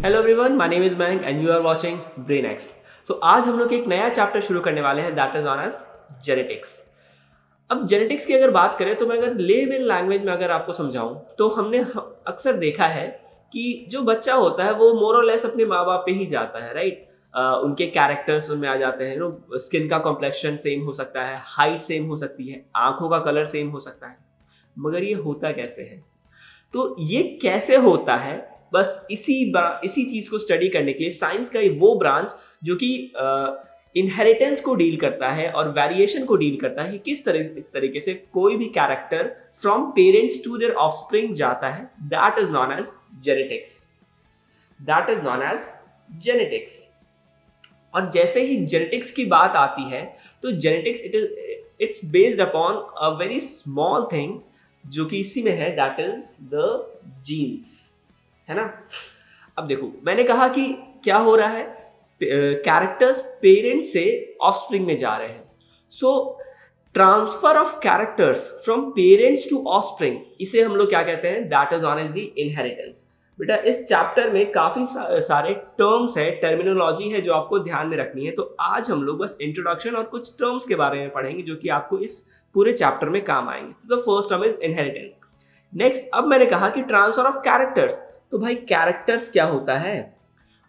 Hello everyone, my name is Mayank and you are watching brain X. तो आज हम लोग एक नया चैप्टर शुरू करने वाले हैं that is known as genetics. अब जेनेटिक्स की अगर बात करें तो मैं अगर लेमन लैंग्वेज में अगर आपको समझाऊं तो हमने अक्सर देखा है कि जो बच्चा होता है वो मोर और लेस अपने माँ बाप पे ही जाता है, राइट। उनके कैरेक्टर्स उनमें आ जाते हैं, स्किन का कॉम्प्लेक्शन सेम हो सकता है, हाइट सेम हो सकती है, आंखों का कलर सेम हो सकता है। मगर ये होता कैसे है? तो ये कैसे होता है, बस इसी चीज को स्टडी करने के लिए साइंस का वो ब्रांच जो कि इनहेरिटेंस को डील करता है और वेरिएशन को डील करता है कि किस तरीके से कोई भी character from parents to their offspring जाता है, that is known as genetics. That is known as genetics. और जैसे ही जेनेटिक्स की बात आती है तो genetics it's based upon a very small thing जो कि इसी में है, दैट इज द जीन्स, है ना। अब देखो, मैंने कहा कि क्या हो रहा है, कैरेक्टर्स पेरेंट से ऑफस्प्रिंग में जा रहे हैं। So transfer of characters from parents to offspring, इसे हम लोग क्या कहते हैं, that is known as the inheritance. बेटा इस चैप्टर में काफी सारे टर्म्स है, टर्मिनोलॉजी है जो आपको ध्यान में रखनी है। तो आज हम लोग बस इंट्रोडक्शन और कुछ टर्म्स के बारे में पढ़ेंगे जो कि आपको इस पूरे चैप्टर में काम आएंगे। तो the first term is inheritance. Next, अब मैंने कहा कि ट्रांसफर ऑफ कैरेक्टर्स, तो भाई कैरेक्टर्स क्या होता है?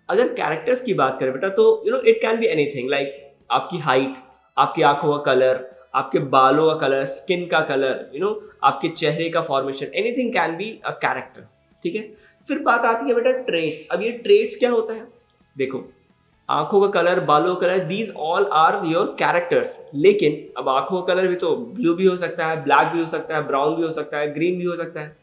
अगर कैरेक्टर्स की बात करें बेटा तो it can be anything, like आपकी हाइट, आपकी आंखों का कलर, आपके बालों का कलर, स्किन का कलर, आपके चेहरे का formation, anything can be a character. ठीक है। फिर बात आती है बेटा ट्रेट्स। अब ये ट्रेट्स क्या होता है? देखो, आंखों का कलर, बालों का colour, these all are your characters. लेकिन अब आंखों का कलर भी तो ब्लू भी हो सकता है, ब्लैक भी हो सकता है, ब्राउन भी हो सकता है, ग्रीन भी हो सकता है।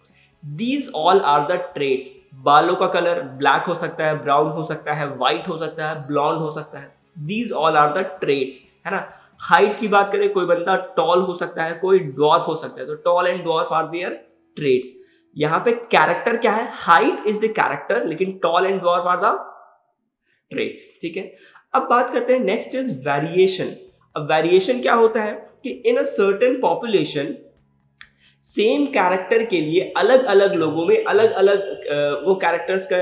These all are the traits. बालों का कलर ब्लैक हो सकता है, ब्राउन हो सकता है, व्हाइट हो सकता है, ब्लॉन्ड हो सकता है। These all are the traits, है ना। हाइट की बात करें, कोई बंदा टॉल हो सकता है, कोई ड्वार्फ हो सकता है, तो tall and dwarf are their traits. यहाँ पे कैरेक्टर क्या है? हाइट इज द कैरेक्टर, लेकिन tall and dwarf are the traits. ठीक है। अब बात करते हैं, नेक्स्ट इज वेरिएशन। अब वेरिएशन क्या होता है कि in a certain population same character के लिए अलग अलग लोगों में अलग अलग वो कैरेक्टर्स का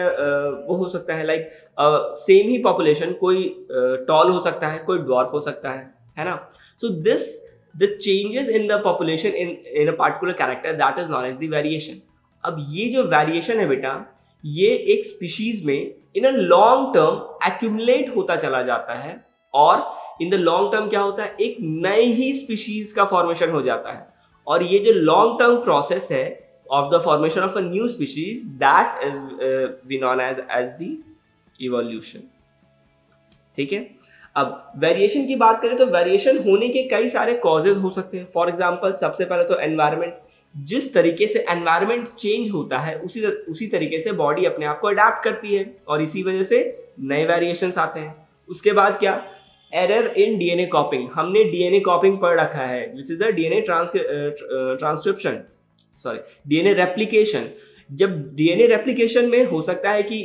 वो हो सकता है, लाइक सेम ही पॉपुलेशन, कोई टॉल हो सकता है, कोई ड्वार्फ हो सकता है ना। So this the changes in the population in a particular character, that is known as the variation. अब ये जो वेरिएशन है बेटा, ये एक स्पीशीज में इन अ लॉन्ग टर्म एक्यूमुलेट होता चला जाता है, और इन द लॉन्ग टर्म क्या होता है, एक नई ही स्पीशीज का फॉर्मेशन हो जाता है। और ये जो लॉन्ग टर्म प्रोसेस है of the formation of a new species, that is we known as the evolution. ठीक है। अब वेरिएशन की बात करें तो वेरिएशन होने के कई सारे कॉजेज हो सकते हैं। फॉर एग्जांपल, सबसे पहले तो एनवायरनमेंट। जिस तरीके से एनवायरनमेंट चेंज होता है उसी तरीके से बॉडी अपने आप को अडेप्ट करती है, और इसी वजह से नए वेरिएशंस आते हैं। उसके बाद क्या? Error in DNA कॉपिंग। हमने डीएनए कॉपिंग पढ़ रखा है, which is the DNA transcription, sorry DNA replication. जब डीएनए रेप्लिकेशन में हो सकता है कि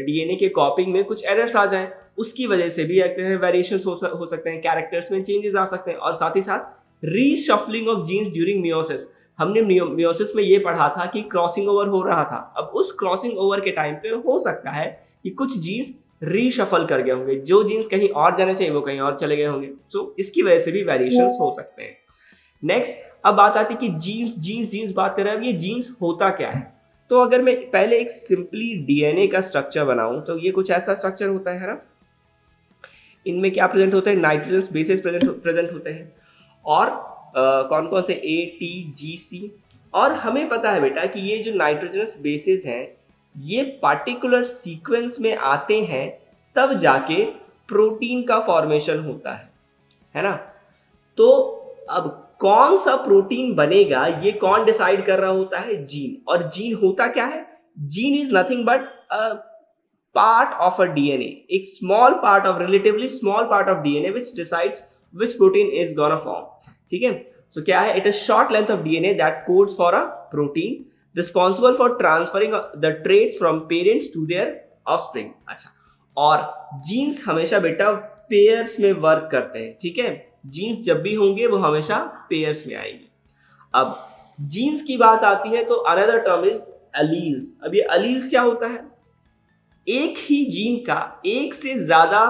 डीएनए के कॉपिंग में कुछ एरर्स आ जाएं, उसकी वजह से भी वेरिएशंस हो सकते हैं, कैरेक्टर्स में चेंजेस आ सकते हैं। और साथ ही साथ reshuffling of genes during meiosis. हमने मियोसिस में ये पढ़ा था कि क्रॉसिंग ओवर हो रहा था। अब उस क्रॉसिंग ओवर के टाइम पे हो सकता है कि कुछ जीन्स रीशफल कर गए होंगे, जो जीन्स कहीं और जाने चाहिए वो कहीं और चले गए होंगे। सो इसकी वजह से भी वेरिएशंस हो सकते हैं। नेक्स्ट, अब बात आती है कि जीन्स बात कर रहे हैं। अब ये जीन्स होता क्या है? तो अगर मैं पहले एक सिंपली डीएनए का स्ट्रक्चर बनाऊं तो ये कुछ ऐसा स्ट्रक्चर होता है ना। इनमें क्या प्रेजेंट होता है? नाइट्रोजन बेसेस प्रेजेंट होते हैं, और कौन कौन से? ए, टी, जी, सी। और हमें पता है बेटा कि ये जो नाइट्रोजनस बेसेस हैं, ये पार्टिकुलर सीक्वेंस में आते हैं तब जाके प्रोटीन का फॉर्मेशन होता है ना। तो अब कौन सा प्रोटीन बनेगा ये कौन डिसाइड कर रहा होता है? जीन। और जीन होता क्या है? Gene is nothing but a part of a DNA, a small part of relatively small part of DNA which decides which protein is gonna form. ठीक है। So क्या है? It is short length of DNA that codes for a protein responsible for transferring the traits from parents to their offspring. अच्छा, और jeans हमेशा बेटा pairs में work करते हैं। ठीक है। जीन्स जब भी होंगे वो हमेशा पेयर्स में आएंगे। अब जीन्स की बात आती है तो अनदर टर्म इज अलील्स। अब ये अलील्स क्या होता है? एक ही जीन का एक से ज्यादा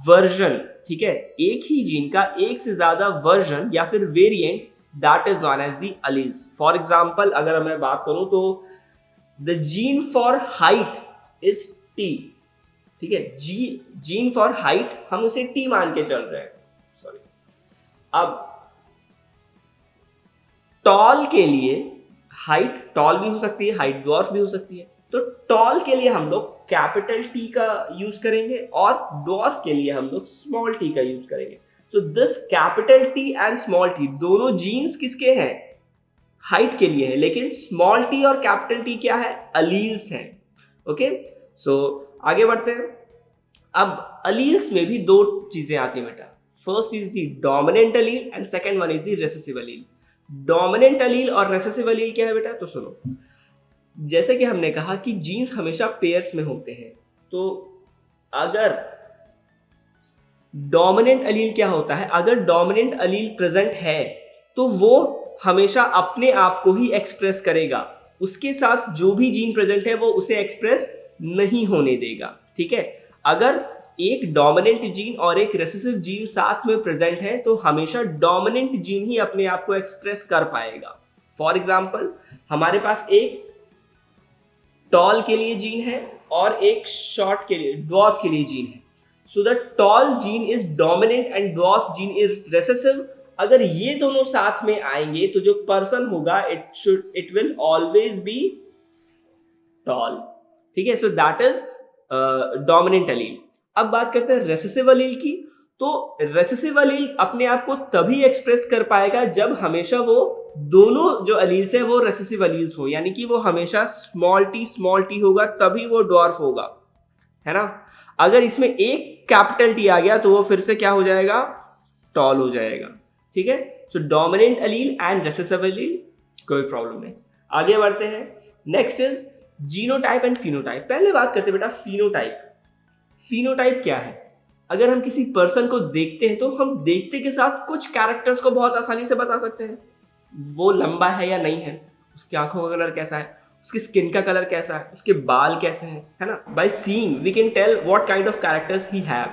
वर्जन, ठीक है, एक ही जीन का एक से ज्यादा वर्जन या फिर variant, that is known as the alleles. For example अगर मैं बात करूं तो the gene for height is T, ठीक है, जीन फॉर हाइट हम उसे टी मान के चल रहे हैं, सॉरी। अब टॉल के लिए हाइट टॉल भी हो सकती है, हाइट ड्वार्फ भी हो सकती है, तो टॉल के लिए हम लोग कैपिटल टी का यूज करेंगे और ड्वार्फ के लिए हम लोग स्मॉल टी का यूज करेंगे। So this capital T and small T दोनों जीन्स किसके हैं, हाइट के लिए है, लेकिन स्मॉल टी और कैपिटल टी क्या है, अलील्स हैं। ओके, सो आगे बढ़ते हैं। अब अलील्स में भी दो चीजें आती है बेटा, first is the dominant allele and second one is the recessive allele. Dominant allele और रेसेसिव अलील क्या है बेटा, तो सुनो, जैसे कि हमने कहा कि जीन्स हमेशा पेयर्स में होते हैं, तो अगर डोमिनेंट अलील क्या होता है, अगर डोमिनेंट अलील प्रेजेंट है तो वो हमेशा अपने आप को ही एक्सप्रेस करेगा, उसके साथ जो भी जीन प्रेजेंट है वो उसे एक्सप्रेस नहीं होने देगा, ठीक है। अगर एक डोमिनेंट जीन और एक रेसेसिव जीन साथ में प्रेजेंट है तो हमेशा डोमिनेंट जीन ही अपने आप को एक्सप्रेस कर पाएगा। फॉर एग्जाम्पल हमारे पास एक टॉल के लिए जीन है और एक शॉर्ट के लिए, ड्वार्फ के लिए जीन है। So the tall gene is dominant and dwarf gene is recessive. अगर ये दोनों साथ में आएंगे तो जो पर्सन होगा it will always be toll, ठीक है। सो दैट इज डोमिनेंट अलील। अब बात करते हैं रेसेसिव अलील की। तो रेसेसिव अलील अपने आप को तभी एक्सप्रेस कर पाएगा जब हमेशा वो दोनों जो अलील्स है वो रेसेसिव अलील्स हो, यानी कि वो हमेशा स्मॉल टी होगा तभी वो ड्वार्फ होगा, है ना। अगर इसमें एक कैपिटल टी आ गया तो वो फिर से क्या हो जाएगा, टॉल हो जाएगा, ठीक है। So dominant allele and recessive allele, कोई प्रॉब्लम नहीं। आगे बढ़ते हैं। Next is genotype and phenotype. पहले बात करते हैं बेटा फिनोटाइप। फिनोटाइप क्या है, अगर हम किसी पर्सन को देखते हैं तो हम देखते के साथ कुछ कैरेक्टर्स को बहुत आसानी से बता सकते हैं, वो लंबा है या नहीं है, उसकी आंखों का कलर कैसा है, उसकी स्किन का कलर कैसा है, उसके बाल कैसे हैं, है ना। By seeing we can tell what kind of characters he have.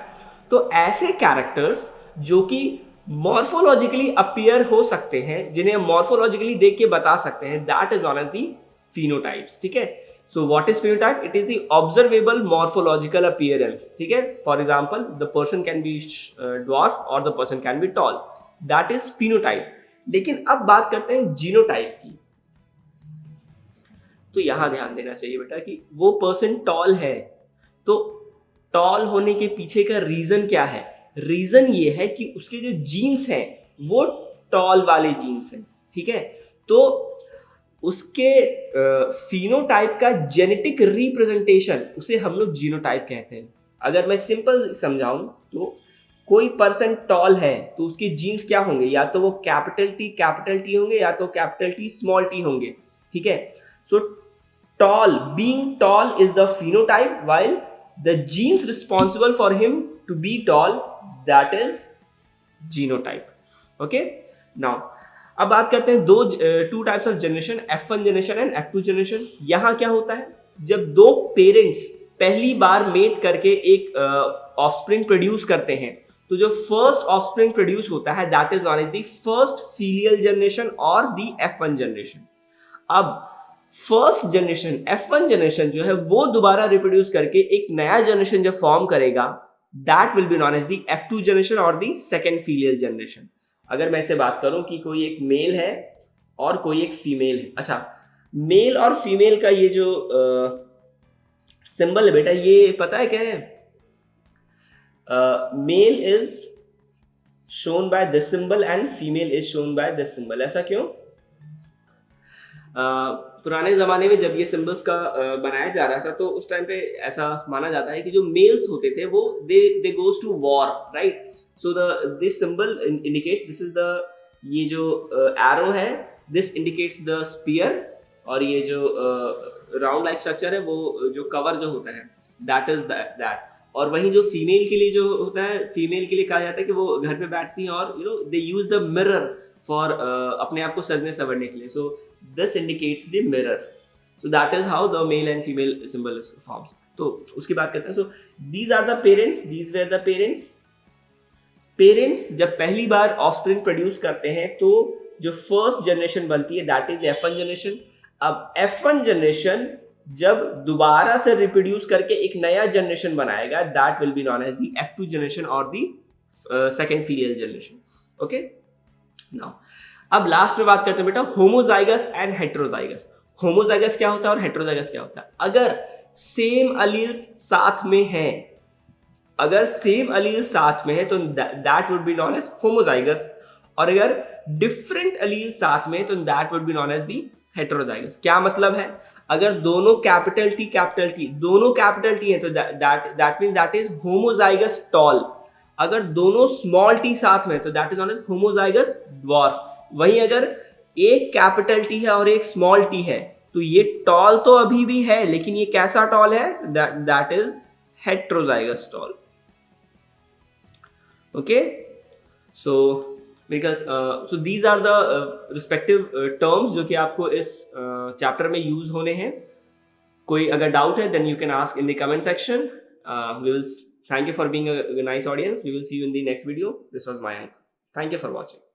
तो ऐसे कैरेक्टर्स जो कि मॉर्फोलॉजिकली अपीयर हो सकते हैं, जिन्हें मॉर्फोलॉजिकली देख के बता सकते हैं, that is known as the phenotypes, ठीक है। So what is phenotype? It is the observable morphological appearance, ठीक है। For example, the person can be dwarf or the person can be tall. That is phenotype. लेकिन अब बात करते हैं genotype की। तो यहां ध्यान देना चाहिए बेटा कि वो पर्सन टॉल है, तो टॉल होने के पीछे का रीजन क्या है, रीजन ये है कि उसके जो जीन्स हैं वो टॉल वाले जीन्स हैं, ठीक है। तो उसके फिनोटाइप का जेनेटिक रिप्रेजेंटेशन उसे हम लोग जीनोटाइप कहते हैं। अगर मैं सिंपल समझाऊं तो कोई पर्सन टॉल है तो उसके जीन्स क्या होंगे, या तो वो कैपिटल टी होंगे या तो कैपिटल टी स्मॉल टी होंगे, ठीक है। So tall, being tall is the phenotype, while the genes responsible for him to be tall, that is genotype. Okay, now अब बात करते हैं two types of generation, F1 generation and F2 generation. यहां क्या होता है, जब दो पेरेंट्स पहली बार मेट करके एक ऑफस्प्रिंग प्रोड्यूस करते हैं तो जो फर्स्ट ऑफस्प्रिंग प्रोड्यूस होता है that is known as the first filial generation और द F1 जनरेशन। अब फर्स्ट जनरेशन F1 जनरेशन जो है वो दोबारा रिप्रोड्यूस करके एक नया जनरेशन जब फॉर्म करेगा that will be known as the F2 generation और द सेकेंड फीलियल जनरेशन। अगर मैं ऐसे बात करूं कि कोई एक मेल है और कोई एक फीमेल है, अच्छा मेल और फीमेल का ये जो सिंबल है बेटा, ये पता है क्या है, male is shown by this symbol and female is shown by this symbol. ऐसा क्यों? पुराने ज़माने में जब ये सिंबल्स का बनाया जा रहा था तो उस टाइम पे ऐसा माना जाता है कि जो मेल्स होते थे वो they goes to war, right. So this symbol indicates, this is the, ये जो एरो है दिस इंडिकेट्स द स्पीयर, और ये जो राउंड लाइक स्ट्रक्चर है वो जो कवर जो होता है दैट इज दैट। और वहीं जो फीमेल के लिए जो होता है, फीमेल के लिए कहा जाता है कि वो घर पे बैठती हैं और they use the mirror for अपने आप को सजने संवरने के लिए। So this indicates the mirror. So that is how the male and female symbol forms. तो उसकी बात करते हैं. So these are the parents, these were the parents. Parents जब पहली बार ऑफस्प्रिंग प्रोड्यूस करते हैं तो जो फर्स्ट जनरेशन बनती है दैट इज F1 जनरेशन. अब F1 जनरेशन जब दोबारा से रिप्रोड्यूस करके एक नया जनरेशन बनाएगा that will be known as the F2 generation और the second filial generation. Okay, now अब लास्ट में बात करते हैं बेटा होमोजाइगस एंड हेटेरोजाइगस. होमोजाइगस क्या होता है और हेटेरोजाइगस क्या होता है? अगर सेम अलील्स साथ में हैं, अगर सेम अलील साथ में है तो that would be known as homozygous, और अगर डिफरेंट अलील साथ में तो that would be known as the heterozygous. क्या मतलब है? अगर दोनों कैपिटल टी दोनों कैपिटल टी है तो that means that is homozygous tall. अगर दोनों स्मॉल टी साथ में तो that is known as homozygous dwarf. वहीं अगर एक कैपिटल टी है और एक स्मॉल टी है तो ये टॉल तो अभी भी है लेकिन ये कैसा टॉल है? That is heterozygous tall. Okay, so because so these are the respective terms जो कि आपको इस चैप्टर में यूज होने हैं. कोई अगर डाउट है then you can ask in the comment section. We will thank you for being a nice audience. We will see you in the next video. This was Mayank. Thank you for watching.